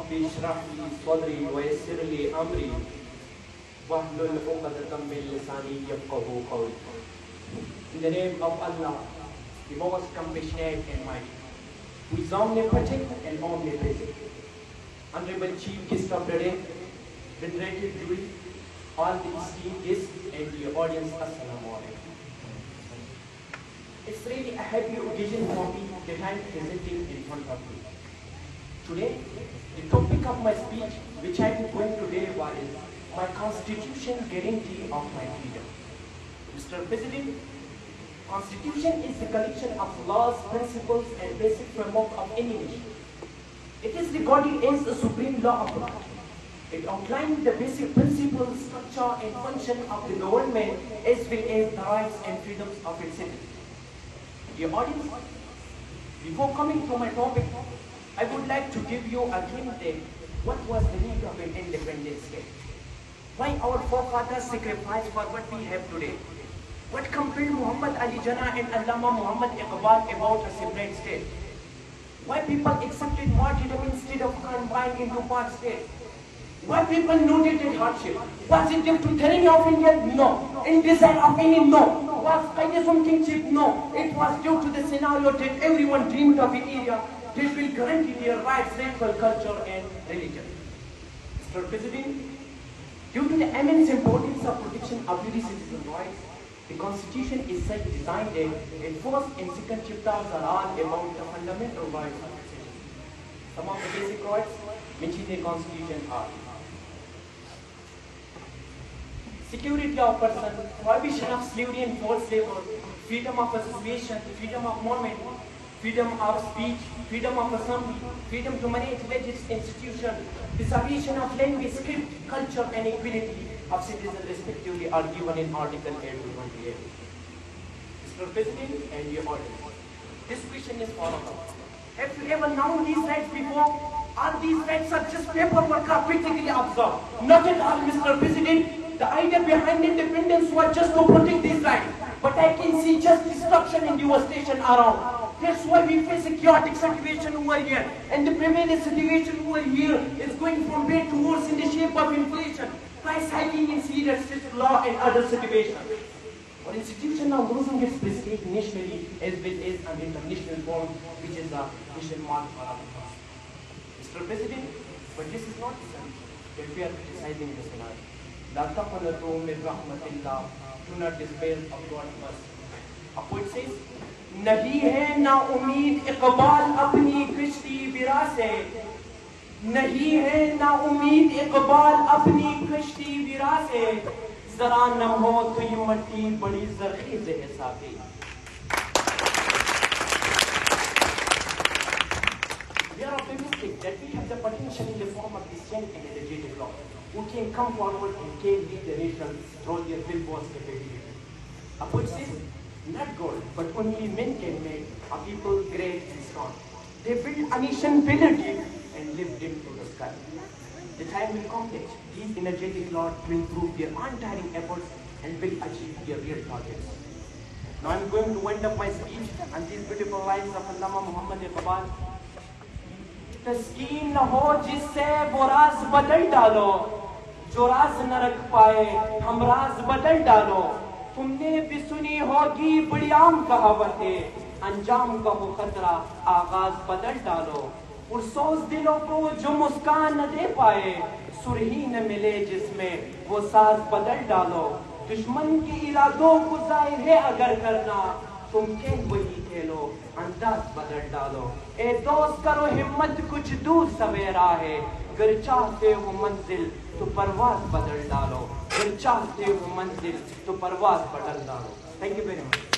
Rabbi shrah li sadri wa yassir li amri wahlul 'uqdatam min lisani yafqahu qawli. In the name of Allah, the most compassionate and mighty, who is omnipotent and omnipresent. Honorable Chief Guest of the day, venerated jury, all the esteemed guests and the audience, Assalamu alaikum. It's really a happy occasion for me that I'm presenting in front of you. Today, the topic of my speech, which I'm going to deliver, is my constitution guarantee of my freedom. Mr. President, Constitution is the collection of laws, principles, and basic framework of any nation. It is regarded as the supreme law of life. It outlines the basic principles, structure, and function of the government as well as the rights and freedoms of its citizens. Dear audience, before coming to my topic, I would like to give you a glimpse at what was the need of an independent state. Why our forefathers sacrificed for what we have today. What compelled Muhammad Ali Jinnah and Allama Muhammad Iqbal about a separate state? Why people accepted martyrdom instead of combined into one state? Why people noted hardship? Was it due to tyranny of India? No. In desire of any? No. Was Qaidism kingship? No. It was due to the scenario that everyone dreamed of an area that will guarantee their rights, racial culture and religion. Mr. President, due to the immense importance of protection of every citizen's rights, the Constitution is such designed that its first and second chapters are all about the fundamental rights of the citizen. Some of the basic rights mentioned in the Constitution are security of person, prohibition of slavery and forced labor, freedom of association, freedom of movement, freedom of speech, freedom of assembly, freedom to manage religious institutions, preservation of language, script, culture, and equality of citizens respectively are given in Article 8 to 28. Mr. President and your audience, this question is for all. Have you ever known these rights before? All these rights are just paperwork are critically observed. Not at all, Mr. President. The idea behind independence was just to protect these rights. But I can see just destruction and devastation around. That's why we face a chaotic situation over here. And the prevailing situation over here is going from bad to worse in the shape of inflation, price hiking in serious law and other situations. Our institution now losing its prestige nationally as well as an international form, which is a mission mark for our cause. Mr. President, but this is not the sense that we are criticizing the scenario. La taqnatu min rahmatillah, do not despair of God's mercy. A poet says, नहीं है ना उम्मीद इकबाल अपनी कश्ती बिरा से, नहीं है ना उम्मीद इकबाल अपनी कश्ती बिरा से, जरा नम हो तो ये मट्टी बड़ी जरखेज है साथी. We are optimistic that we have the potential in the form of Islamic and legislative law who can come forward and can lead the nation through their billboards capability. A poet says, not gold, but only men can make a people great and strong. They build a nation pillar deep and lift it to the sky. The time will come that these energetic lords will prove their untiring efforts and will achieve their real targets. Now I am going to wind up my speech on these beautiful lines of Allama Muhammad Iqbal. तस्कीन न हो जिससे वो राज बदल डालो, जो राज न रख पाए हम राज बदल डालो. तुमने भी सुनी होगी बड़ी आम कहावतें, अंजाम का हो खतरा आगाज बदल डालो. पुरसोज दिलों को जो मुस्कान न दे पाए, सुरही न मिले जिसमें वो साज बदल डालो. दुश्मन के इरादों को जाहिर है अगर करना, तुम खेल वही खेलो अंदाज बदल डालो. ए दोस्त करो हिम्मत कुछ दूर सवेरा है, गर चाहते हो मंजिल तो परवाज बदल डालो, गर चाहते हो मंजिल तो परवाज बदल डालो. Thank you very much.